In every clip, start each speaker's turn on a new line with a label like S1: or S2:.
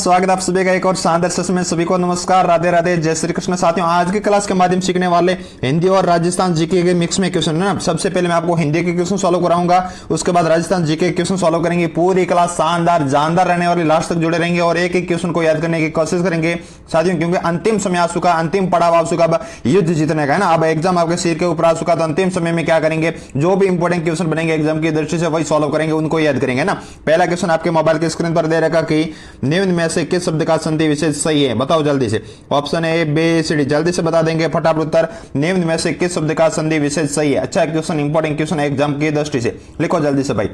S1: स्वागत है आप सभी का एक और शानदार सेशन में। सभी को नमस्कार, राधे राधे, जय श्री कृष्ण। साथियों, आज की क्लास के माध्यम सीखने वाले हिंदी और राजस्थान जीके के मिक्स में क्वेश्चन है ना। सबसे पहले मैं आपको हिंदी के क्वेश्चन सॉल्व कराऊंगा, उसके बाद राजस्थान जीके के क्वेश्चन सॉल्व करेंगे। पूरी क्लास शानदार जानदार रहने वाली, लास्ट तक जुड़े रहेंगे और एक एक क्वेश्चन को याद करने की कोशिश करेंगे साथियों, क्योंकि अंतिम समय आ चुका, अंतिम पड़ाव आ चुका, अब युद्ध जीतने का है ना। अब एग्जाम आपके सिर के ऊपर आ चुका, तो अंतिम समय में क्या करेंगे, जो भी इंपॉर्टेंट क्वेश्चन बनेंगे एग्जाम की दृष्टि से वही सॉल्व करेंगे, उनको याद करेंगे ना। पहला क्वेश्चन आपके मोबाइल के स्क्रीन पर दे रखा कि निम्न में से किस शब्द का संधि विशेष सही है, बताओ जल्दी से। Option A, B, C, D, जल्दी से बता देंगे फटाफट उत्तर। निम्न में से किस शब्द का संधि विशेष सही है। अच्छा क्वेश्चन, इंपॉर्टेंट क्वेश्चन एग्जाम की दृष्टि से, लिखो जल्दी से भाई।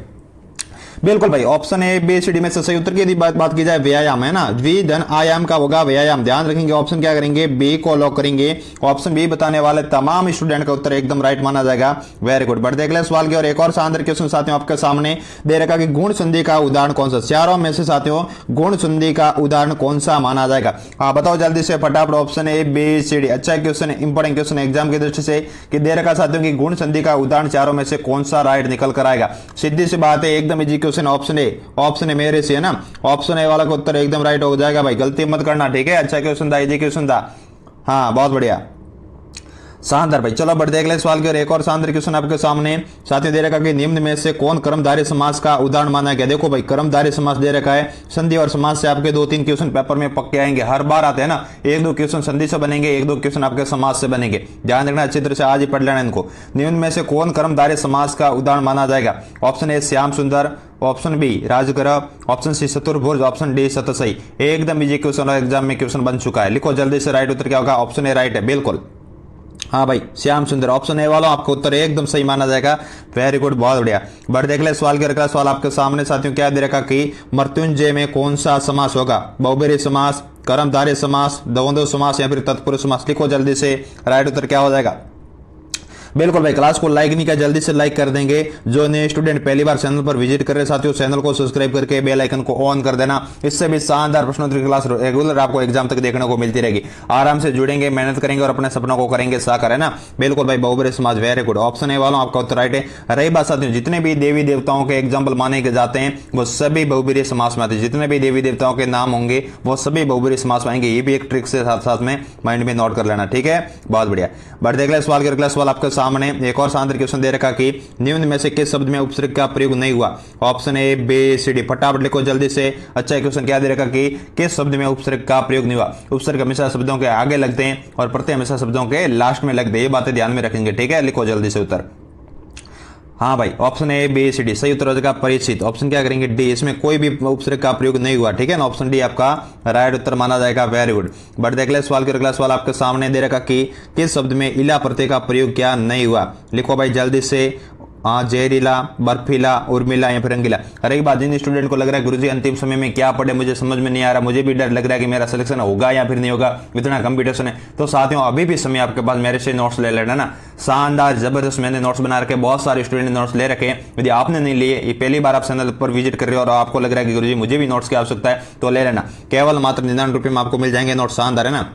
S1: बिल्कुल भाई, option A, B, C, D में से सही उत्तर की यदि बात की जाए व्यायाम है ना, द्वि धन आयाम का होगा व्यायाम। ध्यान रखेंगे, ऑप्शन क्या करेंगे, बी को लॉक करेंगे। ऑप्शन बी बताने वाले तमाम स्टूडेंट का उत्तर एकदम राइट माना जाएगा। Very good. बढ़ते अगले सवाल की और एक और शानदार क्वेश्चन साथियों आपके सामने दे रखा कि गुण संधि का उदाहरण कौन सा। चारों में से साथियों गुण संधि का उदाहरण कौन सा माना जाएगा, बताओ जल्दी से फटाफट। Option A, B, C, D. अच्छा क्वेश्चन, इंपॉर्टेंट क्वेश्चन एग्जाम की दृष्टि से कि दे रखा साथियों की गुण संधि का उदाहरण चारों में से कौन सा राइट निकल कर आएगा। सीधी सी बात है, एकदम easy question. Option A, option A मेरे से है ना, ऑप्शन ए वाला का उत्तर एकदम राइट हो जाएगा भाई, गलती मत करना, ठीक है। अच्छा क्वेश्चन था, इजी क्वेश्चन था, हाँ बहुत बढ़िया, शानदार भाई। चलो बढ़ते अगले सवाल की और एक और शानदार क्वेश्चन आपके सामने साथियों दे रखा कि निम्न में से कौन कर्मधारय समास का उदाहरण माना गया। देखो भाई, कर्मधारय समास दे रखा है, संधि और समास से आपके 2-3 क्वेश्चन पेपर में पक्के आएंगे, हर बार आते हैं ना। 1-2 क्वेश्चन संधि से बनेंगे, 1-2 क्वेश्चन आपके समास से बनेंगे, ध्यान रखना अच्छी तरह से, आज ही पढ़ लेना इनको। निम्न में से कौन कर्मधारय समास का उदाहरण माना जाएगा। Option A, Shyam Sundar. Option B, Rajgriha. Option C, Chaturbhuj. Option D, Satsai. एकदम इजी क्वेश्चन और एग्जाम में क्वेश्चन बन चुका है, लिखो जल्दी से राइट उत्तर क्या होगा। ऑप्शन ए राइट है, बिल्कुल हाँ भाई, श्याम सुंदर। ऑप्शन ए वाला आपका उत्तर एकदम सही माना जाएगा। वेरी गुड, बहुत बढ़िया। बढ़ देख ले सवाल के अगला सवाल आपके सामने साथियों क्या दे रखा कि मृत्युंजय में कौन सा समास होगा। बहुब्रीहि समास, कर्मधारय समास, द्वंद्व समास या फिर तत्पुरुष समास, लिखो जल्दी से राइट उत्तर क्या हो जाएगा। बिल्कुल भाई, क्लास को लाइक नहीं किया जल्दी से लाइक कर देंगे। जो नए स्टूडेंट पहली बार चैनल पर विजिट कर रहे साथियों, चैनल को सब्सक्राइब करके बेल आइकन को ऑन कर देना, इससे भी शानदार प्रश्नोत्तरी क्लास रेगुलर आपको एग्जाम तक देखने को मिलती रहेगी। आराम से जुड़ेंगे, मेहनत करेंगे और अपने सपनों को करेंगे साकार, है ना। बिल्कुल भाई, बहुब्रीहि समाज, वेरी गुड। ऑप्शन ए वालों आपका उत्तर राइट है। रही बात साथियों, जितने भी देवी देवताओं के एग्जाम्पल माने जाते हैं वो सभी बहुब्रीहि समास में आते हैं। जितने भी देवी देवताओं के नाम होंगे वो सभी बहुब्रीहि समास में आएंगे। ये भी एक ट्रिक से साथ साथ में माइंड में नोट कर लेना, ठीक है, बहुत बढ़िया। बढ़ते अगले सवाल के अगला सवाल आपके सामने एक और क्वेश्चन दे रखा कि निम्न में से किस शब्द में उपसर्ग का प्रयोग नहीं हुआ। Option A, B, C, D, फटाफट लिखो जल्दी से। अच्छा क्वेश्चन क्या दे रखा कि किस शब्द में उपसर्ग का प्रयोग नहीं हुआ। उपसर्ग हमेशा शब्दों के आगे लगते हैं और प्रत्यय हमेशा शब्दों के लास्ट में लगते हैं, ये बातें ध्यान में रखेंगे, ठीक है। लिखो जल्दी से उत्तर। हाँ भाई, option A, B, C, D सही उत्तर हो जाएगा। परिचित। ऑप्शन क्या करेंगे, डी, इसमें कोई भी उपसर्ग का प्रयोग नहीं हुआ, ठीक है ना। ऑप्शन डी आपका राइट उत्तर माना जाएगा। Very good. बढ़ते अगले सवाल के अगला सवाल आपके सामने दे रखा कि किस शब्द में इला प्रत्यय का प्रयोग क्या नहीं हुआ। लिखो भाई जल्दी से। जहरीला, बर्फीला, उर्मिला या फिर रंगीला। हर एक बात, जिन स्टूडेंट को लग रहा है गुरुजी अंतिम समय में क्या पढ़े मुझे समझ में नहीं आ रहा, मुझे भी डर लग रहा है कि मेरा सिलेक्शन होगा या फिर नहीं होगा, इतना कंपटीशन है, तो साथियों अभी भी समय आपके पास मेरे से नोट्स ले लेना ना। शानदार जबरदस्त मैंने नोट्स बना रखे, बहुत सारे स्टूडेंट ने नोट्स ले रखे हैं। यदि आपने नहीं लिए, ये पहली बार आप चैनल पर विजिट कर रहे हो और आपको लग रहा है कि गुरुजी मुझे भी नोट्स की आवश्यकता है, तो ले लेना। केवल मात्र 99 रुपये में आपको मिल जाएंगे नोट्स, शानदार है ना,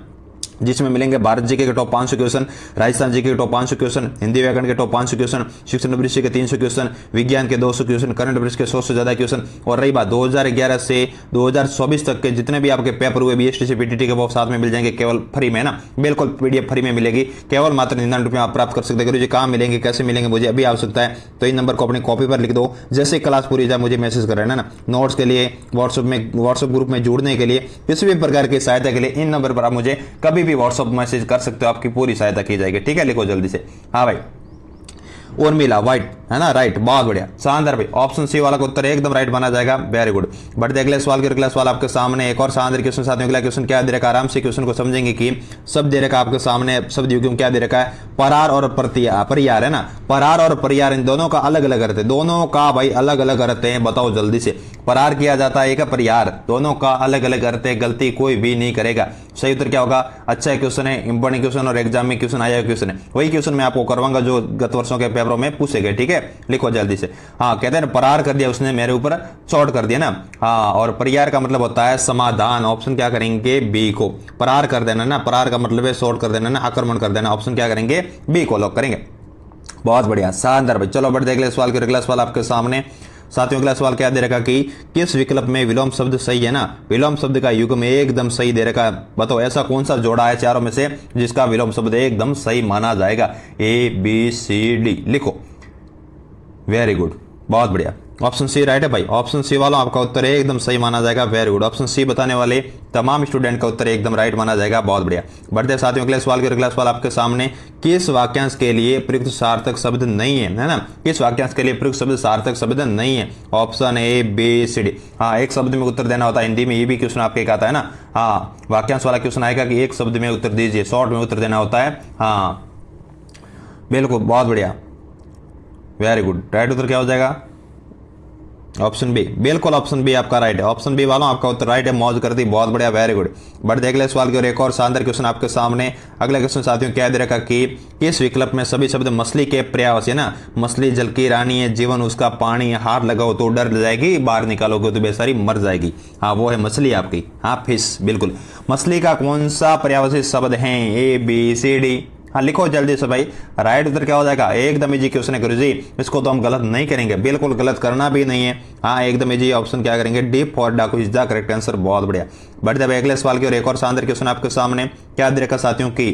S1: जिसमें मिलेंगे भारत जीके के टॉप 500 क्वेश्चन, राजस्थान जीके के टॉप 500 क्वेश्चन, हिंदी व्याकरण के टॉप 500 क्वेश्चन, शिक्षण वृत्ति के 300 क्वेश्चन, विज्ञान के 200 क्वेश्चन, करंट अफेयर्स के 100 से ज्यादा क्वेश्चन। और रही बात 2011 से 2024 तक के जितने भी आपके पेपर हुए बीएसटीसी पीटीटी के, वो साथ में मिल जाएंगे केवल फ्री में ना, बिल्कुल पीडीएफ फ्री में मिलेगी, केवल मात्र 99 रुपये आप प्राप्त कर सकते हैं। गुरुजी कहाँ मिलेंगे, कैसे मिलेंगे, मुझे अभी आवश्यकता है, तो इन नंबर को अपनी कॉपी पर लिख दो। जैसे क्लास पूरी जाए मुझे मैसेज कर रहे हैं ना। नोट्स के लिए, व्हाट्सएप ग्रुप में जुड़ने के लिए, किसी भी प्रकार की सहायता के लिए इन नंबर पर आप मुझे कभी भी व्हाट्सएप मैसेज कर सकते हो, आपकी पूरी सहायता की जाएगी, ठीक है। लिखो जल्दी से। हाँ भाई, उर्मिला, व्हाइट है ना, राइट, बहुत बढ़िया, शानदार भाई। ऑप्शन सी वाला का उत्तर एकदम राइट माना जाएगा। Very good. बढ़ते अगले सवाल के अगला सवाल आपके सामने एक और शानदार क्वेश्चन साथियों। अगला क्वेश्चन क्या दे रखा, आराम से क्वेश्चन को समझेंगे कि शब्द दे रखा आपके सामने, शब्द युग्म क्या दे रखा है, परार और परियार है ना। परार और परियार इन दोनों का अलग अलग अर्थ है, दोनों का भाई अलग अलग अर्थ है, बताओ जल्दी से। परार किया जाता है, एक परियार, दोनों का अलग अलग अर्थ है, गलती कोई भी नहीं करेगा। सही उत्तर क्या होगा। अच्छा क्वेश्चन है, इंपॉर्टेंट क्वेश्चन और एग्जाम में क्वेश्चन आया क्वेश्चन है, वही क्वेश्चन मैं आपको करवाऊंगा जो गत वर्षों के पेपरों में पूछे गए, ठीक है। लिखो जल्दी से। हाँ, कहते हैं परार कर दिया उसने, मेरे ऊपर चोट कर दिया ना। हाँ, और परियार का मतलब होता है समाधान। ऑप्शन क्या करेंगे, बी को। परार कर देना ना, परार का मतलब है शॉर्ट कर देना ना, आक्रमण कर देना। ऑप्शन क्या करेंगे, बी को लॉक करेंगे। बहुत बढ़िया, शानदार भाई। चलो बढ़ते अगले सवाल के अगला सवाल आपके सामने साथियों अगला सवाल क्या दे रखा कि किस विकल्प में विलोम शब्द सही है ना, विलोम शब्द का युग्म एकदम सही दे रखा है। बताओ ऐसा कौन सा जोड़ा है चारों में से जिसका विलोम शब्द एकदम सही माना जाएगा। ABCD लिखो। वेरी गुड, बहुत बढ़िया। ऑप्शन सी राइट है भाई। ऑप्शन सी वालों आपका उत्तर एकदम सही माना जाएगा। Very good. ऑप्शन सी बताने वाले तमाम स्टूडेंट का उत्तर एकदम राइट माना जाएगा। बहुत बढ़िया। बढ़ते साथियों अगले सवाल के अगला सवाल आपके सामने, किस वाक्यांश के लिए प्रयुक्त सार्थक शब्द नहीं है ना, किस वाक्यांश के लिए प्रयुक्त शब्द सार्थक शब्द नहीं है। Option ABCD। हाँ, एक शब्द में उत्तर देना होता है। हिंदी में ये भी क्वेश्चन आपके आता है ना। हाँ, वाक्यांश वाला क्वेश्चन आएगा कि एक शब्द में उत्तर दीजिए, शॉर्ट में उत्तर देना होता है। हाँ बिल्कुल, बहुत बढ़िया, वेरी गुड। राइट उत्तर क्या हो जाएगा? Option B. बिल्कुल ऑप्शन बी आपका राइट है। ऑप्शन बी वालों आपका उत्तर राइट है। मौज कर दी, बहुत बढ़िया, वेरी गुड। बढ़ते अगले सवाल की ओर। एक और शानदार क्वेश्चन आपके सामने। अगला क्वेश्चन साथियों क्या दे रखा कि किस विकल्प में सभी शब्द मछली के पर्यायवाची है ना, मछली जल की रानी है, जीवन उसका पानी है, हाथ लगाओ तो डर जाएगी, बाहर निकालोगे तो बेचारी मर जाएगी। हाँ, वो है मछली आपकी। हाँ, फिश। बिल्कुल। मछली का कौन सा पर्यायवाची शब्द है? ABCD। हाँ लिखो जल्दी से भाई। राइट उत्तर क्या हो जाएगा? एकदम इजी क्वेश्चन है गुरुजी, इसको तो हम गलत नहीं करेंगे, बिल्कुल गलत करना भी नहीं है। हाँ एकदम इजी ऑप्शन क्या करेंगे? डी फॉर डाकू इज द करेक्ट आंसर। बहुत बढ़िया। बढ़ते भाई अगले सवाल की ओर। एक और शानदार क्वेश्चन आपके सामने। क्या दे रखा साथियों की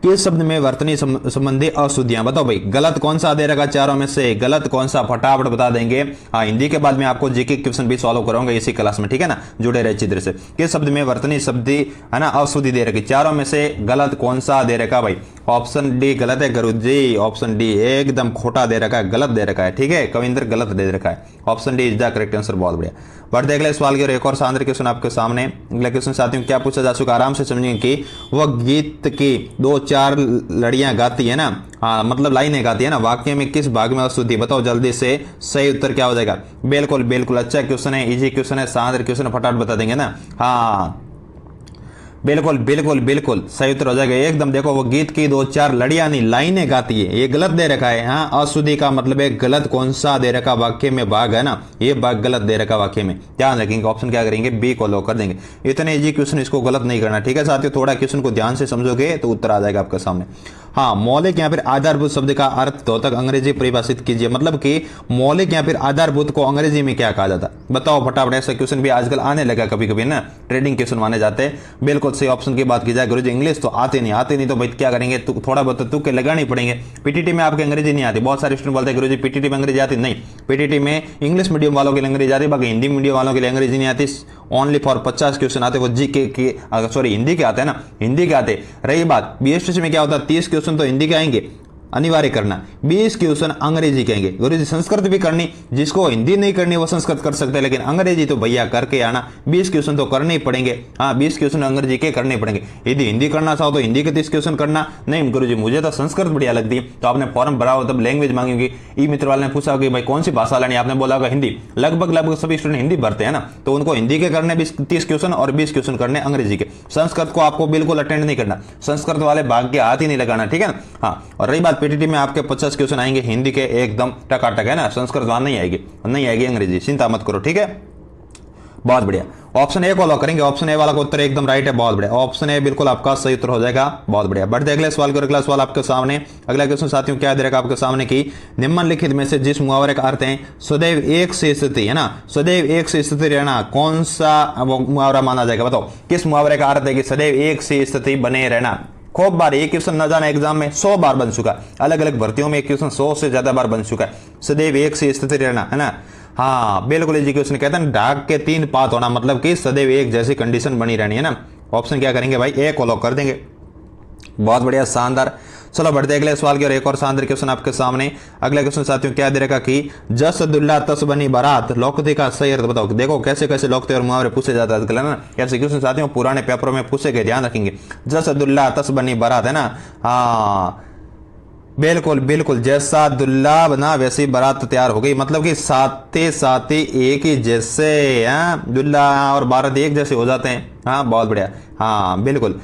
S1: किस शब्द में वर्तनी संबंधी अशुद्धियां? बताओ भाई, गलत कौन सा दे रखा चारों में से? गलत कौन सा फटाफट बता देंगे। हाँ, हिंदी के बाद में आपको जीके क्वेश्चन भी सॉल्व कराऊंगा इसी क्लास में, ठीक है ना, जुड़े रहे चित्र से। किस शब्द में वर्तनी शब्दी है ना अशुद्धि दे रखी? चारों में से गलत कौन सा दे रखा भाई? ऑप्शन डी गलत है गुरुजी। ऑप्शन डी एकदम खोटा दे रखा है, गलत दे रखा है, ठीक है कविंदर, गलत दे रखा है। Option D is the correct answer. बहुत बढ़िया। बढ़ते अगले सवाल की ओर। एक और शानदार क्वेश्चन आपके सामने। अगला क्वेश्चन साथियों क्या पूछा जा चुका, आराम से समझेंगे कि वह गीत की 2-4 लड़ियां गाती है ना, हाँ मतलब लाइनें गाती है ना, वाक्य में किस भाग में अशुद्धि? बताओ जल्दी से, सही उत्तर क्या हो जाएगा? बिल्कुल बिल्कुल, अच्छा क्वेश्चन है, इजी क्वेश्चन है, शानदार क्वेश्चन है, फटाफट बता देंगे ना। हाँ बिल्कुल बिल्कुल बिल्कुल सही उत्तर हो जाएगा एकदम। देखो वो गीत की 2-4 लड़ियां नहीं लाइनें गाती है, ये गलत दे रखा है। हाँ, अशुद्धि का मतलब है गलत कौन सा दे रखा वाक्य में भाग है ना, ये भाग गलत दे रखा वाक्य में। ध्यान रखेंगे, ऑप्शन क्या करेंगे? बी को लॉक कर देंगे। इतने इजी क्वेश्चन, इसको गलत नहीं करना, ठीक है साथियों। थोड़ा क्वेश्चन को ध्यान से समझोगे तो उत्तर आ जाएगा आपके सामने। हाँ, मौलिक या फिर आधारभूत शब्द का अर्थ द्योतक अंग्रेजी परिभाषित कीजिए। मतलब कि मौलिक या फिर आधारभूत को अंग्रेजी में क्या कहा जाता? बताओ फटाफट। ऐसा क्वेश्चन भी आजकल आने लगा कभी कभी ना, ट्रेडिंग क्वेश्चन माने जाते हैं। बिल्कुल सही ऑप्शन की बात की जाए गुरुजी, इंग्लिश तो आते नहीं तो भाई क्या करेंगे? थोड़ा बहुत तुक्के लगाने पड़ेंगे। पीटीटी में आपके अंग्रेजी नहीं आती। बहुत सारे स्टूडेंट बोलते हैं गुरुजी पीटीटी में अंग्रेजी आती नहीं। पीटीटी में इंग्लिश मीडियम वालों के लिए अंग्रेजी आती है, बाकी हिंदी मीडियम वालों के लिए अंग्रेजी नहीं आती। ओनली फॉर 50 क्वेश्चन आते, वो जीके के सॉरी हिंदी के आते हैं ना, हिंदी के आते। रही बात बीएसटी में क्या होता है, 30 क्वेश्चन तो हिंदी के आएंगे, अनिवार्य करना, 20 क्वेश्चन अंग्रेजी कहेंगे। गुरुजी संस्कृत भी करनी, जिसको हिंदी नहीं करनी वो संस्कृत कर सकते हैं, लेकिन अंग्रेजी तो भैया करके आना। 20 क्वेश्चन तो करने ही पड़ेंगे। हाँ, 20 क्वेश्चन अंग्रेजी के करने पड़ेंगे। यदि हिंदी करना चाहो तो हिंदी के 30 क्वेश्चन करना। नहीं गुरुजी मुझे तो संस्कृत बढ़िया लगती है, तो आपने फॉर्म भरा हो तब लैंग्वेज मांगी होगी। ई मित्र वाले ने पूछा कि भाई कौन सी भाषा लेनी, आपने बोला होगा हिंदी। लगभग सभी स्टूडेंट हिंदी भरते हैं ना, तो उनको हिंदी के करने 30 क्वेश्चन और 20 क्वेश्चन करने अंग्रेजी के। संस्कृत को आपको बिल्कुल अटेंड नहीं करना, संस्कृत वाले भाग के हाथ ही नहीं लगाना, ठीक है ना। हाँ, और रही बात पीटीटी में आपके 50 क्वेश्चन आएंगे हिंदी के एकदम टकाटक, है ना, संस्कृत वहां नहीं आएगी अंग्रेजी, चिंता मत करो, ठीक है। बहुत बढ़िया। ऑप्शन ए को लॉक करेंगे। ऑप्शन ए वाला का उत्तर एकदम राइट है। बहुत बढ़िया, ऑप्शन ए बिल्कुल आपका सही उत्तर हो जाएगा। बहुत बढ़िया। बढ़ते अगले सवाल को। अगला सवाल आपके सामने। अगला क्वेश्चन साथियों क्या दे रखा आपके सामने की निम्नलिखित में से जिस मुहावरे का अर्थ है सदैव एक से स्थिति, है ना, सदैव एक से स्थिति रहना, कौन सा मुहावरा माना जाएगा? बताओ किस मुहावरे का अर्थ है कि सदैव एक से स्थिति बने रहना? खूब बार एक क्वेश्चन न जाना एग्जाम में 100 बार बन चुका, अलग अलग भर्तियों में एक क्वेश्चन 100 से ज्यादा बार बन चुका है। सदैव एक से स्थिति रहना, है ना। हाँ बिल्कुल इजी क्वेश्चन। कहते हैं ढाक के 3 पात होना, मतलब कि सदैव एक जैसी कंडीशन बनी रहनी, है ना। ऑप्शन क्या करेंगे भाई? ए को लॉक कर देंगे। बहुत बढ़िया, शानदार। चलो बढ़ते अगले सवाल की और। एक और शानदार क्वेश्चन आपके सामने। अगला क्वेश्चन साथियों क्या दे रखा कि जस दुल्ला तस बनी बारात, लौकती का सही अर्थ बताओ। देखो कैसे कैसे लौकते और मुहावरे पूछे जाते हैं आजकल, है ना। कैसे क्वेश्चन साथियों पुराने पेपरों में पूछे गए, ध्यान रखेंगे। जस दुल्ला तस बनी बारात, है ना। हाँ बिल्कुल बिल्कुल, जैसा दुल्ला बना वैसी बारात तैयार हो गई, मतलब कि साथे साथे एक ही जैसे, दुल्ला और बारात एक जैसे हो जाते हैं। हाँ बहुत बढ़िया। हाँ बिल्कुल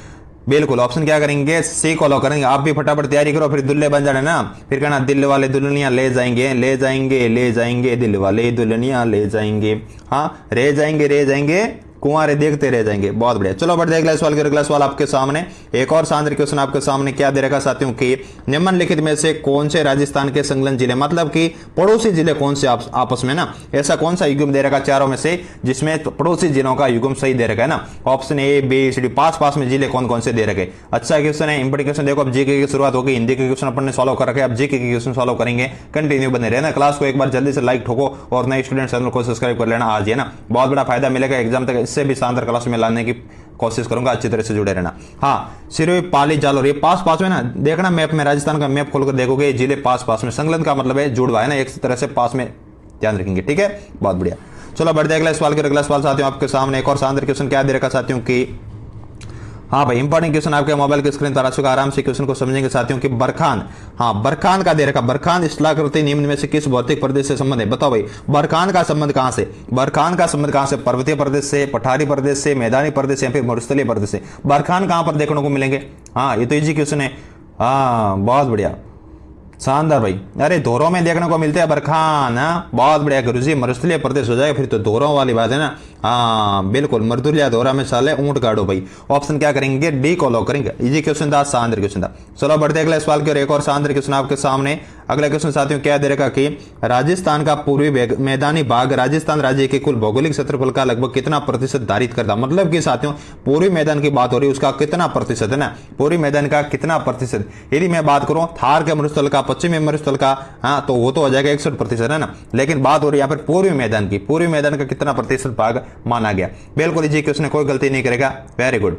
S1: बिल्कुल, ऑप्शन क्या करेंगे? सी को लॉक करेंगे। आप भी फटाफट तैयारी करो, फिर दुल्ले बन जाने ना, फिर कहना दिल वाले दुल्हनियां ले जाएंगे, ले जाएंगे ले जाएंगे, दिल वाले दुल्हनियां ले जाएंगे। हाँ, रे जाएंगे कुंवारे देखते रह जाएंगे। बहुत बढ़िया। चलो बढ़ते अगला सवाल। अगला सवाल आपके सामने एक और शानदार क्वेश्चन आपके सामने क्या दे रखा साथियों कि निम्नलिखित में से कौन से राजस्थान के संलग्न जिले, मतलब कि पड़ोसी जिले कौन से आपस में ना, ऐसा कौन सा युग्म दे रखा चारों में से जिसमें पड़ोसी जिलों का युग्म सही दे रखा है ना। Option A B C D, पास में जिले कौन कौन से दे रखे। अच्छा क्वेश्चन है, इंपॉर्टेंट क्वेश्चन। देखो अब जीके की शुरुआत होगी, हिंदी के क्वेश्चन अपन ने सॉल्व कर रखे, अब जीके के क्वेश्चन सॉल्व करेंगे। कंटिन्यू बने रहना। क्लास को एक बार जल्दी से लाइक ठोको और नए स्टूडेंट चैनल को सब्सक्राइब कर लेना आज, है ना। बहुत बड़ा फायदा मिलेगा एग्जाम तक, इससे भी शानदार क्लास में लाने की कोशिश करूंगा। अच्छी तरह से जुड़े रहना। हाँ, सिरोही, पाली, जालोर, ये पास में ना। देखना मैप में, राजस्थान का मैप खोलकर देखोगे जिले पास में। संलग्न का मतलब है जुड़वा, है ना, एक तरह से पास में, ध्यान रखेंगे। ठीक है, बहुत बढ़िया। चलो बढ़ते अगला सवाल। अगला सवाल साथियों आपके सामने एक और शानदार क्वेश्चन क्या दे रखा साथियों की, हाँ भाई इंपॉर्टेंट क्वेश्चन आपके मोबाइल की स्क्रीन पर आ चुका। आराम से क्वेश्चन को समझेंगे साथियों कि बरखान, हाँ बरखान का दे रखा। बरखान इस्लाकृति निम्न में से किस भौतिक प्रदेश से संबंध है। बताओ भाई, बरखान का संबंध कहां से, बरखान का संबंध कहां से, पर्वतीय प्रदेश से, पठारी प्रदेश से, मैदानी प्रदेश या फिर मरुस्थलीय प्रदेश से। बरखान कहां पर देखने को मिलेंगे। हाँ ये तो इजी क्वेश्चन है। हाँ बहुत बढ़िया, शानदार भाई। अरे धोरों में देखने को मिलते हैं बरखान। बहुत बढ़िया गुरुजी, मरुस्थलीय प्रदेश हो जाएगा फिर तो धोरों वाली बात है ना। हाँ बिल्कुल, मर्दुलिया धोरा में साले ऊंट गाड़ो भाई। ऑप्शन क्या करेंगे, डी को लॉक करेंगे। इजी क्वेश्चन था, शानदार क्वेश्चन था। चलो बढ़ते अगले सवाल की ओर। एक और शानदार क्वेश्चन आपके सामने। अगला क्वेश्चन साथियों क्या दे रखा कि राजस्थान का पूर्वी मैदानी भाग राजस्थान राज्य के कुल भौगोलिक क्षेत्रफल का लगभग कितना प्रतिशत धारित करता। मतलब कि साथियों पूर्वी मैदान की बात हो रही है, उसका कितना प्रतिशत है ना, पूर्वी मैदान का कितना प्रतिशत। यदि मैं बात करूं थार के मरुस्थल का, पश्चिमी मरुस्थल का, हाँ तो वो तो हो जाएगा 61% है ना। लेकिन बात हो रही है यहाँ पर पूर्वी मैदान की, पूर्वी मैदान का कितना प्रतिशत भाग माना गया। बिल्कुल इजी क्वेश्चन, कोई गलती नहीं करेगा। वेरी गुड,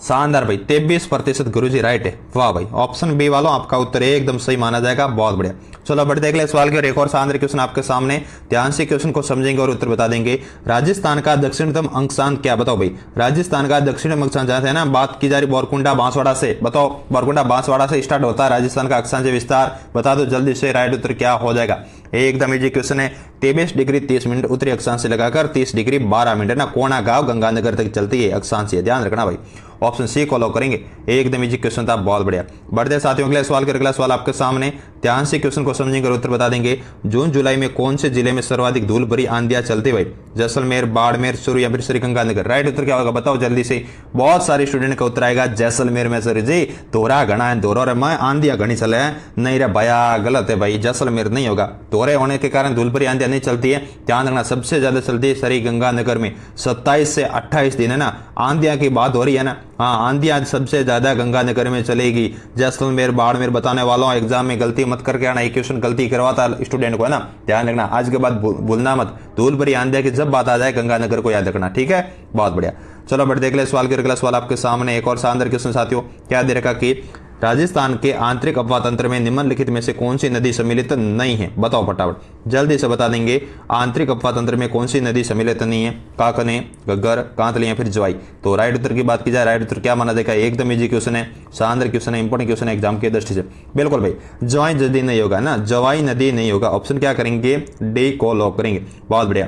S1: शानदार भाई, 23% गुरुजी राइट है। वाह भाई, ऑप्शन बी वालों आपका उत्तर एकदम सही माना जाएगा। बहुत बढ़िया। चलो बढ़ते अगले सवाल की ओर। एक और शानदार क्वेश्चन आपके सामने, ध्यान से क्वेश्चन को समझेंगे और उत्तर बता देंगे। राजस्थान का दक्षिणतम अक्षांश क्या। बताओ भाई, राजस्थान का दक्षिणतम अक्षांश है ना, बात की जा रही बोरकुंडा बांसवाड़ा से। बताओ बोरकुंडा बांसवाड़ा से स्टार्ट होता है राजस्थान का अक्षांश विस्तार। बता दो जल्दी से, राइट उत्तर क्या हो जाएगा। एकदम इजी क्वेश्चन है। 23 डिग्री 30 मिनट उत्तरी अक्षांश से लगाकर 30 डिग्री 12 मिनट ना, कोना गांव गंगानगर तक चलती है अक्षांश, ध्यान रखना भाई। ऑप्शन सी को लॉक करेंगे। एकदम इजी क्वेश्चन था, बहुत बढ़िया। बढ़ते साथियों अगले सवाल। अगला सवाल आपके सामने, ध्यान से क्वेश्चन को समझेंगे और उत्तर बता देंगे। जून जुलाई में कौन से जिले में सर्वाधिक धूल भरी आंधियां चलती भाई। जैसलमेर, बाड़मेर, चूरू या फिर श्रीगंगानगर। राइट उत्तर क्या होगा बताओ जल्दी से। बहुत सारे स्टूडेंट का उत्तर आएगा जैसलमेर में। सर जी दोहरा घना है, दोहरा में आंधियां घनी चले हैं। नहीं रे भैया, गलत है भाई, जैसलमेर नहीं होगा। दोहरे होने के कारण धूल भरी आंधियां नहीं चलती है, ध्यान रखना। सबसे ज्यादा चलती है श्रीगंगानगर में, 27 से 28 दिन है ना, आंधियां की बात हो रही है ना। हाँ आंधियां सबसे ज्यादा गंगानगर में चलेगी। जैसलमेर, बाड़मेर बताने वालों एग्जाम में गलती मत करके आना, एक क्वेश्चन गलती करवाता स्टूडेंट को है ना, ध्यान रखना। आज के बाद भूलना मत, धूल भरी आंधियां की जब बात आ जाए गंगानगर को याद रखना, ठीक है। बहुत बढ़िया। चलो बढ़ देख ले सवाल के। अगला सवाल आपके सामने एक और शानदार क्वेश्चन साथियों क्या दे रखा कि राजस्थान के आंतरिक अफवाह तंत्र में निम्नलिखित में से कौन सी नदी सम्मिलित नहीं है। बताओ फटाफट जल्दी से बता देंगे। आंतरिक अफवाह तंत्र में कौन सी नदी सम्मिलित नहीं है। काकने, घग्गर, कांतली या फिर जवाई। तो राइट उत्तर की बात की जाए, राइट उत्तर क्या माना जाएगा। एकदम इजी क्वेश्चन है, शानदार क्वेश्चन है, इंपॉर्टेंट क्वेश्चन है एग्जाम की दृष्टि से। बिल्कुल भाई, जवाई नदी नहीं होगा ना, जवाई नदी नहीं होगा। ऑप्शन क्या करेंगे, डी को लॉक करेंगे। बहुत बढ़िया।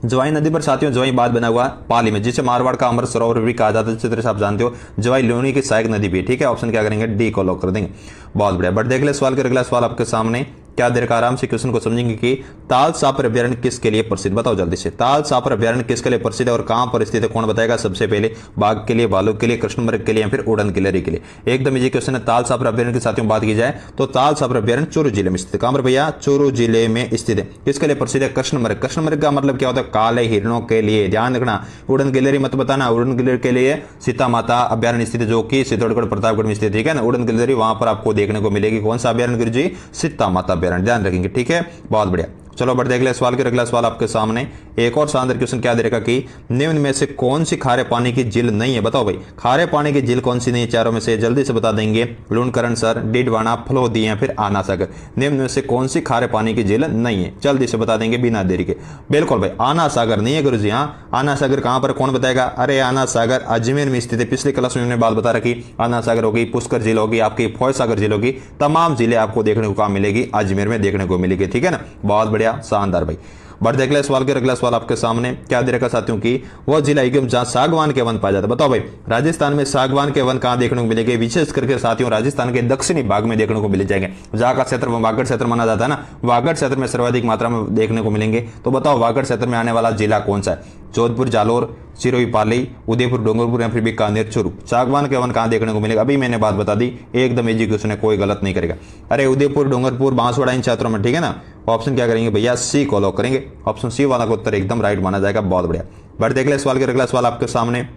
S1: जवाई नदी पर साथियों जवाई बांध बना हुआ पाली में, जिसे मारवाड़ का अमृत सरोवर भी कहा जाता है, अच्छी तरह से आप जानते हो। जवाई लोनी की सहायक नदी भी है, ठीक है। ऑप्शन क्या करेंगे, डी को लॉक कर देंगे। बहुत बढ़िया। बट देख ले सवाल के। अगला सवाल आपके सामने क्या देर का, आराम से क्वेश्चन को समझेंगे कि ताल सापर अभ्यारण्य किसके लिए प्रसिद्ध। बताओ जल्दी से, ताल सापर अभ्यारण्य किसके लिए प्रसिद्ध है और कहां पर स्थित है, कौन बताएगा। सबसे पहले बाघ के लिए, भालू के लिए, कृष्णमृग के लिए या फिर उड़न गिलहरी के लिए। एकदम इजी क्वेश्चन है। ताल सापर अभ्यारण्य के साथियों बात की जाए तो ताल सापर अभ्यारण्य चूरू जिले में स्थित है। कहां पर भैया, चूरू जिले में स्थित है। किसके लिए प्रसिद्ध है, कृष्णमृग। कृष्णमृग का मतलब क्या होता है, काले हिरणों के लिए, ध्यान रखना। उड़न गिलहरी मत बताना, उड़न गिलहरी के लिए सीता माता अभ्यारण्य स्थित है, जो कि चित्तौड़गढ़ प्रतापगढ़ में स्थित, ठीक है ना। उड़न गिलहरी वहां पर आपको देखने को मिलेगी। कौन सा अभ्यारण्य गुरु जी, सीता माता अभ्यारण्य, ध्यान रखेंगे, ठीक है। बहुत बढ़िया। चलो बढ़ते अगले सवाल के। अगला सवाल आपके सामने एक और शानदार क्वेश्चन क्या दे रखा कि निम्न में से कौन सी खारे पानी की झील नहीं है। बताओ भाई, खारे पानी की झील कौन सी नहीं है चारों में से, जल्दी से बता देंगे। लूणकरण सर, डीडवाना, फलोदी या फिर आना सागर। निम्न में से कौन सी खारे पानी की झील नहीं है, जल्दी से बता देंगे बिना देरी के। बिल्कुल भाई, आना सागर नहीं है गुरुजी। हाँ आना सागर कहां पर, कौन बताएगा। अरे आना सागर अजमेर में स्थित है। पिछली क्लास में हमने बात बता रखी, आना सागर होगी, पुष्कर झील होगी, आपकी फौज सागर झील होगी। तमाम जिले आपको देखने को कहां मिलेगी, अजमेर में देखने को मिलेगी, ठीक है ना। बहुत बढ़िया, शानदार भाई। बढ़ देख ले सवाल के अगला सवाल आपके सामने क्या दे रखा साथियों की वो जिला एकदम जहां सागवान के वन पाया जाता है। बताओ भाई राजस्थान में सागवान के वन कहां देखने को मिलेंगे? विशेष करके साथियों राजस्थान के दक्षिणी भाग में देखने को मिल जाएंगे, जहां का क्षेत्र वागड़ क्षेत्र माना जाता है ना, वागड़ क्षेत्र में सर्वाधिक मात्रा में देखने को मिलेंगे। तो बताओ वागड़ क्षेत्र में आने वाला जिला कौन सा है? जोधपुर, जालोर, सिरोही, पाली, उदयपुर, डूंगरपुर या फिर बीकानेर, चूरू। सागवान के वन कहां देखने को मिलेगा? अभी मैंने बात बता दी, एकदम इजी क्वेश्चन है, कोई गलत नहीं करेगा। अरे उदयपुर, डूंगरपुर, बांसवाड़ा इन क्षेत्रों में, ठीक है ना। ऑप्शन क्या करेंगे भैया? सी को लॉक करेंगे। ऑप्शन सी वाला का उत्तर एकदम राइट माना जाएगा, बहुत बढ़िया। बढ़ देख ले सवाल के अगला सवाल आपके सामने।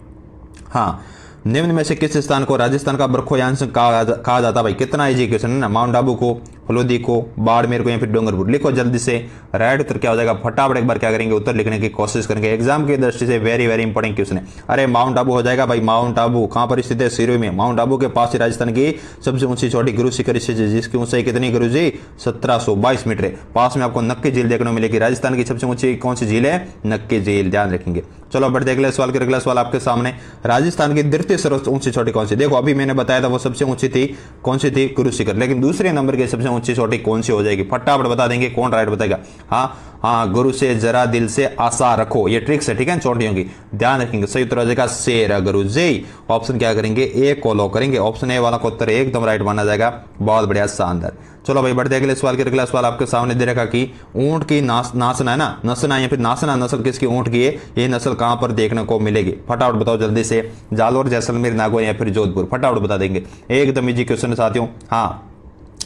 S1: हाँ, निम्न में से किस स्थान को राजस्थान का बरखोयांश कहा जाता? भाई कितना इजी क्वेश्चन है ना। माउंट आबू को, हल्द्वानी को, बाड़मेर को या फिर डूंगरपुर? लिखो जल्दी से, राइट उत्तर क्या हो जाएगा? फटाफट एक बार क्या करेंगे उत्तर लिखने की कोशिश करेंगे, एग्जाम की दृष्टि से वेरी वेरी इंपॉर्टेंट क्वेश्चन है। अरे माउंट आबू हो जाएगा भाई। माउंट आबू कहां पर स्थित है? सिरोही में। माउंट आबू के पास ही राजस्थान की सबसे ऊंची चोटी गुरु शिखर स्थित है, जिसकी ऊंचाई कितनी गुरु जी? 1722 मीटर है। पास में आपको नक्की झील देखने को मिलेगी। राजस्थान की सबसे ऊंची कौन सी झील है? नक्की झील, ध्यान रखेंगे। चलो बढ़ देख ले सवाल के अगला सवाल आपके सामने। राजस्थान की द्वितीय सर्वोच्च ऊंची चोटी कौन सी? देखो अभी मैंने बताया था वो सबसे ऊंची थी, कौन सी थी? गुरु शिखर। लेकिन दूसरे नंबर की सबसे ऊंची चोटी कौन सी हो जाएगी? फटाफट बता देंगे, कौन राइट बताएगा? हाँ, गुरु से जरा दिल से आशा रखो, ये ट्रिक्स है, ठीक है, चोटियों की, ध्यान रखेंगे। सही उत्तर हो जाएगा शेरा गुरु जी। ऑप्शन क्या करेंगे? ए को लॉक करेंगे। ऑप्शन ए वाला का उत्तर एकदम राइट माना जाएगा, बहुत बढ़िया, शानदार। चलो भाई बढ़ते अगले सवाल के अगला सवाल आपके सामने दे रखा कि ऊंट की नासना है ना, नसना या फिर नासना नस्ल किसकी ऊंट की है? ये नस्ल कहां पर देखने को मिलेगी? फटाफट बताओ जल्दी से। जालोर, जैसलमेर, नागौर या फिर जोधपुर? फटाफट बता देंगे, एकदम इजी क्वेश्चन है साथियों। हाँ,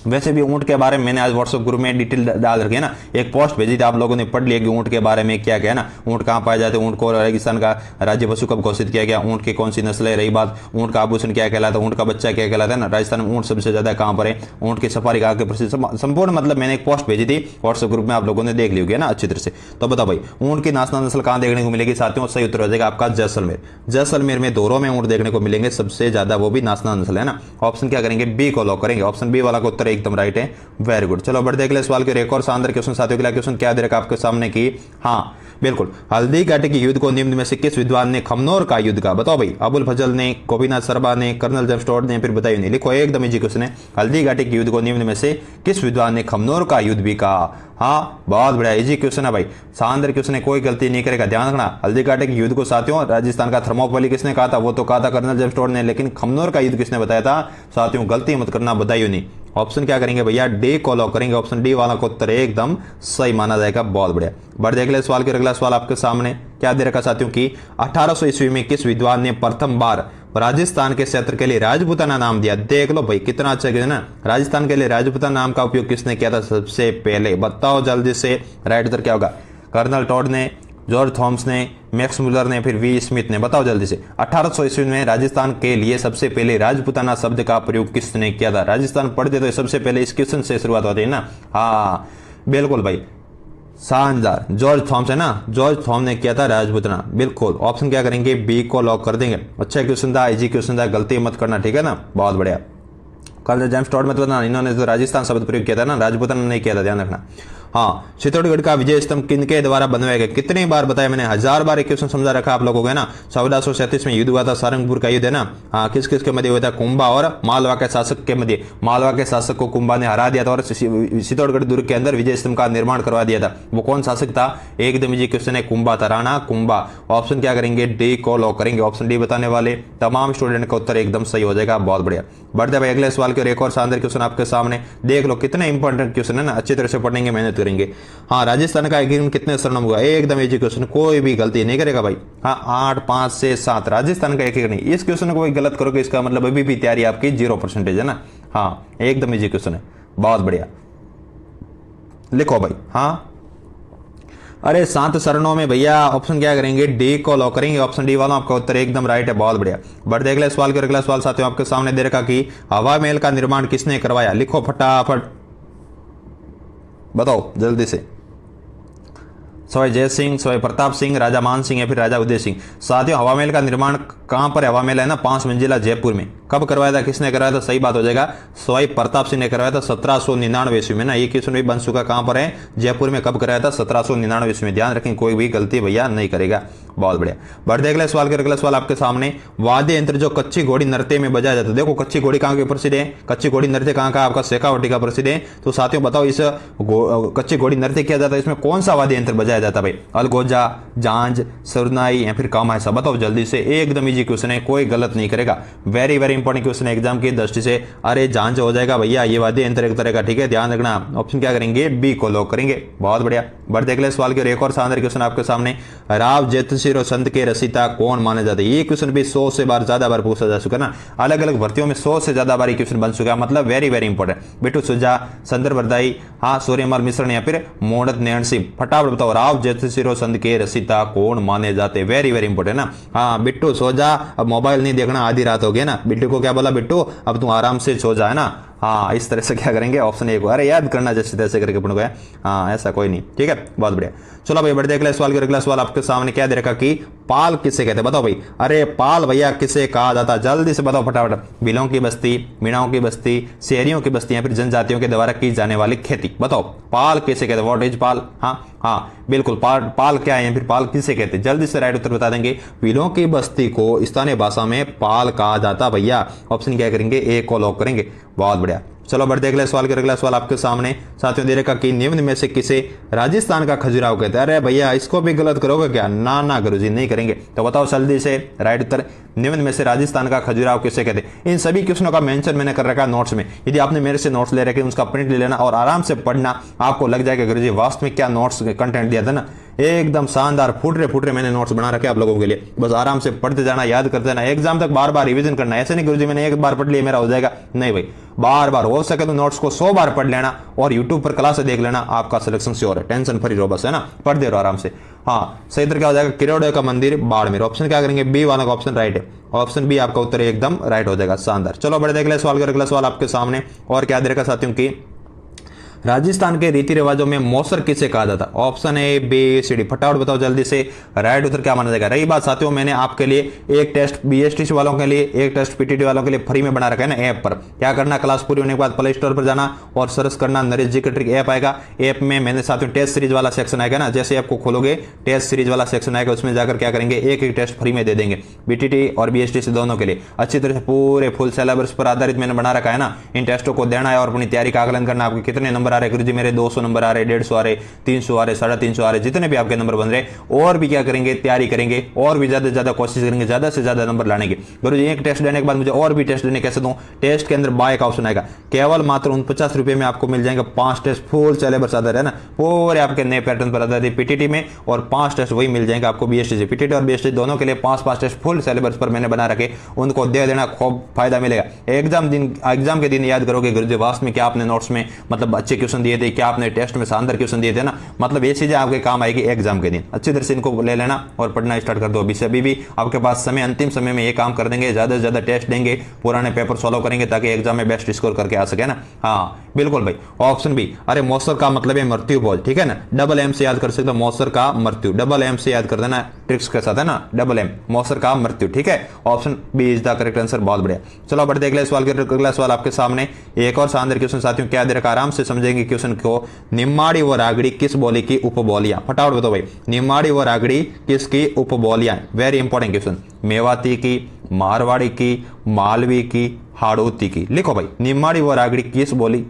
S1: वैसे भी ऊंट के बारे में मैंने आज व्हाट्सएप ग्रुप में डिटेल डाल रखी है ना, एक पोस्ट भेजी थी, आप लोगों ने पढ़ लिया कि ऊंट के बारे में क्या क्या है ना, ऊंट कहां पाए जाते हैं, ऊंट को रेगिस्तान का राज्य पशु कब घोषित किया गया, ऊंट की कौन सी नस्ल है, रही बात ऊंट का आभूषण क्या कहलाता है, ऊंट का बच्चा क्या कहलाता है ना, राजस्थान में ऊंट सबसे ज्यादा कहां पर है, ऊंट की सफारी कहां के प्रसिद्ध, संपूर्ण मतलब मैंने एक पोस्ट भेजी थी व्हाट्सएप ग्रुप में, आप लोगों ने देख ली होगी ना अच्छी तरह से। तो बताओ भाई ऊंट की नासना नस्ल कहां देखने को मिलेगी साथियों? सही उत्तर हो जाएगा आपका जैसलमेर। जैसलमेर में दोरों में ऊंट देखने को मिलेंगे सबसे ज्यादा, वो भी नासना नस्ल है ना। ऑप्शन क्या करेंगे? बी को लॉक करेंगे। ऑप्शन बी वाला का उत्तर एकदम राइट है, वेरी गुड। चलो बढ़ते अगले सवाल के एक और शानदार क्वेश्चन साथियों के लिए। क्वेश्चन क्या दे रखा आपके सामने की? हाँ बिल्कुल, हल्दी घाटी के युद्ध को निम्न में से किस विद्वान ने खमनोर का युद्ध कहा? बताओ भाई, अबुल फजल ने, गोपीनाथ शर्मा ने, कर्नल जेम्स टॉड ने, फिर बताइए नहीं। लिखो एकदम इजी क्वेश्चन है, हल्दी घाटी के युद्ध को निम्न में से किस विद्वान ने खमनोर का युद्ध भी कहा? हाँ बहुत बढ़िया, इजी क्वेश्चन है भाई, शानदार क्वेश्चन है, कोई गलती नहीं करेगा, ध्यान रखना। हल्दी घाटी के युद्ध को साथियों राजस्थान का थर्मोपल्ली किसने कहा था? वो तो कहा था कर्नल जेम्स टॉड ने, लेकिन खमनोर का युद्ध किसने बताया था साथियों? गलती मत करना, बताइए नहीं। ऑप्शन क्या करेंगे भैया? डी को लॉक करेंगे। ऑप्शन डी वाला को उत्तर एकदम सही माना जाएगा, बहुत बढ़िया। बढ़ देख ले सवाल के अगला सवाल आपके सामने क्या दे रखा साथियों की? 1800 ईस्वी में किस विद्वान ने प्रथम बार राजस्थान के क्षेत्र के लिए राजपूताना नाम दिया? देख लो भाई कितना अच्छा है ना, राजस्थान के लिए राजपूताना नाम का उपयोग किसने किया था सबसे पहले? बताओ जल्दी से, राइट उत्तर क्या होगा? कर्नल टॉड ने, जॉर्ज थॉमस ने, मैक्स मुलर ने, फिर वी स्मिथ ने? बताओ जल्दी से। 1800 ईस्वी में राजस्थान के लिए सबसे पहले राजपूताना शब्द का प्रयोग किसने किया था? राजस्थान पढ़ते तो सबसे पहले इस क्वेश्चन से शुरुआत होती है ना। हाँ बिल्कुल भाई, शानदार, जॉर्ज थॉमस है ना, जॉर्ज थॉमस ने किया था राजपूताना, बिल्कुल। ऑप्शन क्या करेंगे? बी को लॉक कर देंगे। अच्छा क्वेश्चन था, इजी क्वेश्चन था, गलती मत करना, ठीक है ना, बहुत बढ़िया। कर्नल जेम्स टॉड मतलब ना, इन्होंने जो राजस्थान शब्द प्रयोग किया था ना, राजपूताना नहीं किया था, ध्यान रखना। हाँ, चित्तौड़गढ़ का विजय स्तंभ किनके द्वारा बनवाया गया? कितनी बार बताया मैंने, 1000 बार एक क्वेश्चन समझा रखा आप लोगों को है ना। 1437 में युद्ध हुआ था, सारंगपुर का युद्ध है ना। हाँ, किस किस के मध्य हुआ था? कुंभा और मालवा के शासक के मध्य। मालवा के शासक को कुंभा ने हरा दिया था और चित्तौड़गढ़ दुर्ग के अंदर विजय स्तंभ का निर्माण करवा दिया था। वो कौन शासक था? एकदम इजी क्वेश्चन है, कुंभा था, राणा कुंभा। ऑप्शन क्या करेंगे? डी को लॉक करेंगे। ऑप्शन डी बताने वाले तमाम स्टूडेंट का उत्तर एकदम सही हो जाएगा, बहुत बढ़िया। बढ़ते भाई अगले सवाल के एक और शानदार क्वेश्चन आपके सामने, देख लो कितने इंपॉर्टेंट क्वेश्चन है ना, अच्छी तरह से पढ़ेंगे, मेहनत करेंगे। हाँ, राजस्थान का एग्रीमेंट कितने सरनाम हुआ? एकदम इजी क्वेश्चन, कोई भी गलती नहीं करेगा भाई। हाँ, 8, 5 से 7 राजस्थान का एक नहीं। इस क्वेश्चन को कोई गलत करोगे इसका मतलब अभी भी तैयारी आपकी 0% है ना। हाँ एकदम इजी क्वेश्चन है, बहुत बढ़िया। लिखो भाई, हाँ अरे 7 चरणों में भैया ऑप्शन क्या करेंगे? डी को लॉक करेंगे। ऑप्शन डी वाला आपका उत्तर एकदम राइट है, बहुत बढ़िया। बढ़ देख ले सवाल के अगला सवाल साथियों आपके सामने दे रखा कि हवा महल का निर्माण किसने करवाया? लिखो फटाफट, बताओ जल्दी से। सवाई जय सिंह, सवाई प्रताप सिंह, राजा मान सिंह या फिर राजा उदय सिंह? साथियों हवा महल का निर्माण कहां पर? हवा महल है ना 5 मंजिला जयपुर में। कब करवाया था, किसने करवाया था? सही बात हो जाएगा, सवाई प्रताप सिंह ने करवाया था 1799 ईस्वी में ना। ये क्वेश्चन भी बन चुका, कहां पर है? जयपुर में। कब कराया था? 1799 ईस्वी में, ध्यान रखें, कोई भी गलती भैया नहीं करेगा। बहुत बढ़िया। बढ़ते अगले सवाल के। अगला सवाल आपके सामने, वाद्य यंत्र जो कच्ची घोड़ी नृत्य में बजाया जाता है। देखो कच्ची घोड़ी कहाँ की प्रसिद्ध है, कच्ची घोड़ी नृत्य कहाँ का, आपका शेखावटी का प्रसिद्ध है। तो साथियों बताओ इस कच्ची घोड़ी नृत्य किया जाता है, इसमें कौन सा वाद्य यंत्र बजाया जाता है भाई? अलगोजा, झांझ, सरनाई या फिर कामायसा? बताओ जल्दी से, एकदम इजी क्वेश्चन है, कोई गलत नहीं करेगा। वेरी वेरी इंपॉर्टेंट क्वेश्चन है एग्जाम की दृष्टि से। अरे झांझ हो जाएगा भैया, ये वाद्य यंत्र एक तरह का, ठीक है, ध्यान रखना। ऑप्शन क्या करेंगे, बी को लॉक करेंगे। बहुत बढ़िया। बढ़ते अगले सवाल के। एक और शानदार क्वेश्चन आपके सामने, राव जेतसिरो संत के रसिता कौन माने जाते हैं? ये क्वेश्चन भी 100 से ज्यादा बार पूछा जा चुका ना, अलग अलग भर्तियों में 100 से ज्यादा बार क्वेश्चन बन चुका है, मतलब वेरी वेरी इंपॉर्टेंट। बिट्टू सुजा, संदर बरदाई, हाँ सूर्यमल मिश्रण या फिर मोहम्मद नैन सिंह? फटाफट बताओ, राव जेतसिरो संत के रसिता कौन माने जाते? वेरी वेरी इंपॉर्टेंट ना। हाँ बिट्टू सो जा, अब मोबाइल नहीं देखना, आधी रात हो गई ना। बिट्टू को क्या बोला, बिट्टू अब तू आराम से सो जाए ना। हाँ इस तरह से क्या करेंगे, ऑप्शन ए को। अरे याद करना जैसे तैसे करके पढ़ गया, हाँ ऐसा कोई नहीं, ठीक है, बहुत बढ़िया। चलो भाई बढ़ते अगले सवाल के। अगला सवाल आपके सामने क्या दे रखा कि पाल किसे कहते हैं? बताओ भाई। अरे पाल भैया किसे कहा जाता है, जल्दी से बताओ फटाफट। बिलों की बस्ती, मीणाओं की बस्ती, शहरियों की बस्ती या फिर जनजातियों के द्वारा की जाने वाली खेती? बताओ पाल किसे कहते हैं, व्हाट इज पाल? हाँ बिल्कुल, पाल क्या है, फिर पाल किसे कहते हैं? जल्दी से राइट उत्तर बता देंगे। बिलों की बस्ती को स्थानीय भाषा में पाल कहा जाता भैया। ऑप्शन क्या करेंगे, ए को लॉक करेंगे। बहुत बढ़िया। चलो बढ़ते अगले सवाल के। अगला सवाल आपके सामने साथियों दे रखा कि निम्न में से किसे राजस्थान का खजुराहो कहते हैं? अरे भैया इसको भी गलत करोगे क्या? ना ना गुरुजी नहीं करेंगे। तो बताओ जल्दी से राइट उत्तर, निम्न में से राजस्थान का खजुराहो किसे कहते हैं? इन सभी क्वेश्चनों का मेंशन मैंने कर रखा है नोट्स में। यदि आपने मेरे से नोट्स ले रखे उसका प्रिंट ले लेना और आराम से पढ़ना, आपको लग जाएगा गुरुजी वास्तव में क्या नोट्स कंटेंट दिया था ना, एकदम शानदार फुटरे मैंने नोट्स बना रखे आप लोगों के लिए। बस आराम से पढ़ते जाना, याद करते जाना, एग्जाम तक बार बार रिवीजन करना। ऐसे नहीं गुरुजी मैंने एक बार पढ़ लिया मेरा हो जाएगा, नहीं भाई, बार बार हो सके तो नोट्स को 100 बार पढ़ लेना और यूट्यूब पर क्लास देख लेना, आपका सिलेक्शन श्योर है, टेंशन फ्री रहो बस, है ना, पढ़ते रहो आराम से। हाँ सही उत्तर क्या हो जाएगा, किरोड़े का मंदिर बाड़मेर। ऑप्शन क्या करेंगे, बी वाला का ऑप्शन राइट है, ऑप्शन बी आपका उत्तर एकदम राइट हो जाएगा, शानदार। चलो बढ़े अगले सवाल कर। अगला सवाल आपके सामने और क्या दे रखा साथियों की, राजस्थान के रीति रिवाजों में मौसर किसे कहा जाता? Option A B C D, फटाफट बताओ जल्दी से, राइट उत्तर क्या माना जाएगा? रही बात साथियों, मैंने आपके लिए एक टेस्ट बीएसटीसी वालों के लिए, एक टेस्ट पीटीटी वालों के लिए फ्री में बना रखा है ना ऐप पर। क्या करना, क्लास पूरी होने के बाद प्ले स्टोर पर जाना और सर्च करना नरेश जी की ट्रिक ऐप आएगा। ऐप में मैंने साथियों टेस्ट सीरीज वाला सेक्शन आएगा ना, जैसे ऐप को खोलोगे टेस्ट सीरीज वाला सेक्शन आएगा, उसमें जाकर क्या करेंगे, एक एक टेस्ट फ्री में दे देंगे, बीटीटी और बीएसटीसी दोनों के लिए। अच्छी तरह से पूरे फुल सिलेबस पर आधारित मैंने बना रखा है ना। इन टेस्टों को देना है और अपनी तैयारी का आकलन करना, आपके कितने नंबर आ रहे गुरुजी मेरे 200 नंबर आ रहे, 150 आ रहे, 300 आ रहे, 350 आ रहे, जितने भी आपके नंबर बन रहे, और भी क्या करेंगे, तैयारी करेंगे और भी ज्यादा से ज्यादा कोशिश करेंगे ज्यादा से ज्यादा नंबर लाने की। गुरुजी एक टेस्ट देने के बाद मुझे और भी टेस्ट देने कैसे दूं? टेस्ट के अंदर बाय का ऑप्शन आएगा, केवल मात्र 49 रुपए में आपको मिल जाएंगे 5 टेस्ट फुल सिलेबस आधार है ना, पूरे आपके नए पैटर्न पर आधारित पीटीटी में, और 5 टेस्ट वही मिल जाएंगे आपको बीएसटी, पीटीटी और बीएसटी दोनों के लिए 5-5 टेस्ट फुल सिलेबस पर मैंने बना रखे, उनको दे देना, खूब फायदा मिलेगा। एग्जाम के दिन याद करोगे गुरुजी वास्तव में क्या आपने नोट्स में मतलब अच्छे क्वेश्चन दिए थे, क्या आपने टेस्ट में शानदार क्वेश्चन दिए थे ना, मतलब ये चीजें आपके काम आएगी एग्जाम के दिन। अच्छी तरह से इनको ले लेना और पढ़ना स्टार्ट कर दो अभी भी आपके पास समय, अंतिम समय में ये काम कर देंगे, ज्यादा से ज्यादा टेस्ट देंगे, पुराने पेपर सॉल्व करेंगे ताकि एग्जाम में बेस्ट स्कोर करके आ सके ना। हाँ बिल्कुल भाई, ऑप्शन बी। अरे मौसर का मतलब है मृत्यु बोझ, ठीक है ना, डबल एम से याद कर सकते हो, मौसर का मृत्यु, डबल एम से याद कर देना ट्रिक्स के साथ है ना, डबल एम, मौसर का मृत्यु, ठीक है, option B is the correct answer. बहुत बढ़िया। चलो बढ़ते अगले सवाल के। अगला सवाल आपके सामने एक और शानदार क्वेश्चन साथियों, क्या दे रखा, आराम से समझेंगे क्वेश्चन को। निम्माड़ी व रागड़ी किस बोली की उपबोलियां? फटाफट बताओ भाई, निम्माड़ी व रागड़ी किसकी उपबोलियां? Very important question. मेवाती की, मारवाड़ी की, मालवी की, हाड़ौती की? लिखो भाई, निम्माड़ी व रागड़ी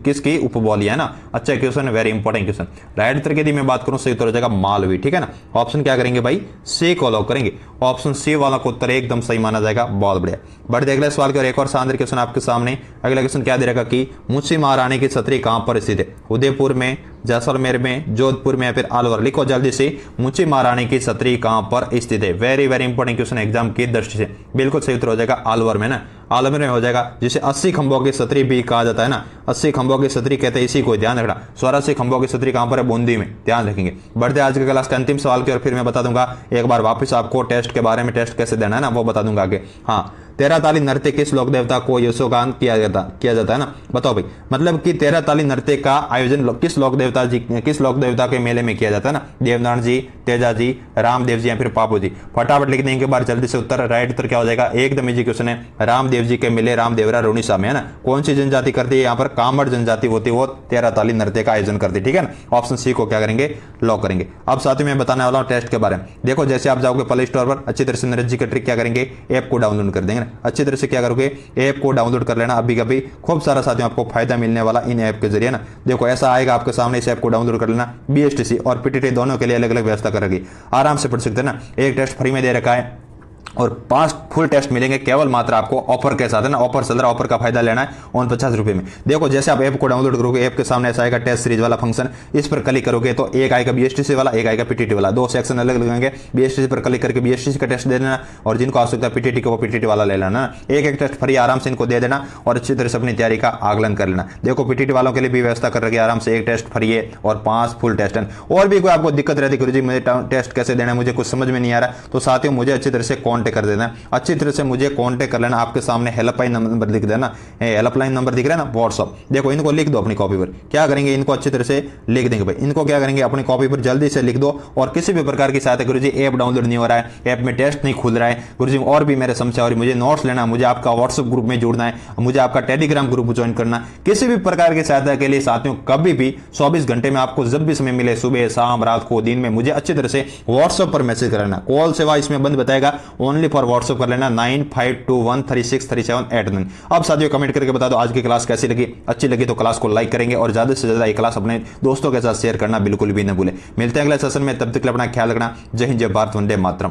S1: किसकी उपबोलियां है ना। अच्छा क्वेश्चन है, वेरी इंपॉर्टेंट क्वेश्चन। राइट उत्तर की मैं बात करूं सही उत्तर हो जाएगा मालवी, ठीक है ना। ऑप्शन क्या करेंगे भाई, सी को लॉक करेंगे, ऑप्शन सी वाला को उत्तर एकदम सही माना जाएगा। बहुत बढ़िया। बढ़ते अगले सवाल के। एक और शानदार क्वेश्चन आपके सामने। अगला क्वेश्चन क्या दे रखा कि मुंशी महारानी की छतरी कहां पर स्थित है? उदयपुर में, जैसलमेर में, जोधपुर में या फिर अलवर? लिखो जल्दी से, मुंशी महारानी की छतरी कहां पर स्थित है? Very very important question exam की दृष्टि से। बिल्कुल सही उत्तर हो जाएगा अलवर में ना, अलवर में हो जाएगा, जिसे 80 खंभों की छतरी भी कहा जाता है ना, 80 खंभों की छतरी कहते हैं इसी को, ध्यान रखना। 84 खंभों की छतरी कहां पर है? बूंदी में, ध्यान रखेंगे। बढ़ते आज के क्लास के अंतिम सवाल की और फिर मैं बता दूंगा एक बार वापस आपको टेस्ट के बारे में, टेस्ट कैसे देना है ना वो बता दूंगा आगे। हाँ 13 ताली नृत्य किस लोक देवता को यशोगान किया जाता है ना, बताओ भाई। मतलब कि 13 ताली नृत्य का आयोजन किस लोक देवता के मेले में किया जाता है ना, देवनारायण जी, तेजा जी, रामदेव जी या फिर पापू जी। फटाफट लिखने के बाद जल्दी से उत्तर, राइट उत्तर क्या हो जाएगा, एकदम इजी क्वेश्चन है, रामदेव जी के मेले रामदेवरा रोनिसा में है ना। कौन सी जनजाति करती है यहाँ पर, कामड़ जनजाति होती है, वो 13 ताली नृत्य का आयोजन करती है, ठीक है ना। ऑप्शन सी को क्या करेंगे, लॉक करेंगे। अब साथ ही मैं बताने वाला हूं टेस्ट के बारे में। देखो जैसे आप जाओगे प्ले स्टोर पर, अच्छी तरह से नरेश जी का ट्रिक क्या करेंगे, ऐप को डाउनलोड कर देंगे ना, अच्छी तरह से क्या करोगे, ऐप को डाउनलोड कर लेना अभी कभी, खूब सारा साथियों आपको फायदा मिलने वाला इन ऐप के जरिए ना। देखो ऐसा आएगा आपके सामने, इस ऐप को डाउनलोड कर लेना, बीएसटीसी और पीटीटी दोनों के लिए अलग अलग व्यवस्था करेगी, आराम से पढ़ सकते हैं ना। एक टेस्ट फ्री में दे रखा है और 5 फुल टेस्ट मिलेंगे केवल मात्र आपको ऑफर के साथ है ना, ऑफर चल रहा, ऑफर का फायदा लेना है 49 रुपए में। देखो जैसे आप ऐप को डाउनलोड करोगे, ऐप के सामने ऐसा आएगा टेस्ट सीरीज वाला फंक्शन, इस पर क्लिक करोगे तो एक आएगा बीएसटीसी वाला, एक आएगा पीटीटी वाला, दो सेक्शन अलग लगेंगे। बीएसटीसी पर क्लिक करके बीएसटीसी का टेस्ट दे देना और जिनको आवश्यकता है पीटीटी को, वो पीटीटी वाला ले लेना। एक एक टेस्ट फ्री आराम से इनको दे देना और अच्छी तरह से अपनी तैयारी का आकलन कर लेना। देखो पीटीटी वालों के लिए भी व्यवस्था कर रखी है, आराम से एक टेस्ट फ्री है और 5 फुल टेस्ट है। और भी कोई आपको दिक्कत रहती है, मुझे टेस्ट कैसे देना है, मुझे कुछ समझ में नहीं आ रहा, तो साथियों मुझे अच्छी तरह से कॉन्टेक्ट कर देना, अच्छी तरह से मुझे कांटेक्ट कर लेना। आपके सामने हेल्पलाइन नंबर दिख रहा है ना, हेल्पलाइन नंबर दिख रहा है ना, व्हाट्सअप। देखो इनको लिख दो अपनी कॉपी पर, क्या करेंगे, इनको अच्छी तरह से लिख देंगे भाई। इनको क्या करेंगे, अपनी कॉपी पर जल्दी से लिख दो और किसी भी प्रकार की सहायता, गुरुजी ऐप डाउनलोड नहीं हो रहा है, ऐप में टेस्ट नहीं खुल रहा है, गुरुजी और भी मेरे समस्या और मुझे नोट्स लेना, मुझे आपका व्हाट्सअप ग्रुप में जुड़ना है, मुझे आपका टेलीग्राम ग्रुप ज्वाइन करना, किसी भी प्रकार की सहायता के लिए साथियों कभी भी 24 घंटे में आपको जब भी समय मिले, सुबह शाम रात को दिन में, मुझे अच्छी तरह से व्हाट्सअप पर मैसेज कर लेना। कॉल सेवा इसमें बंद बताएगा, ओनली फॉर व्हाट्सअप कर लेना 9521363789। अब साथियों कमेंट करके बता दो आज की क्लास कैसी लगी, अच्छी लगी तो क्लास को लाइक करेंगे और ज्यादा से ज्यादा ये क्लास अपने दोस्तों के साथ शेयर करना बिल्कुल भी न भूले। मिलते हैं अगले सेशन में, तब तक अपना ख्याल रखना। जय हिंद, जय भारत, वंदे मातरम।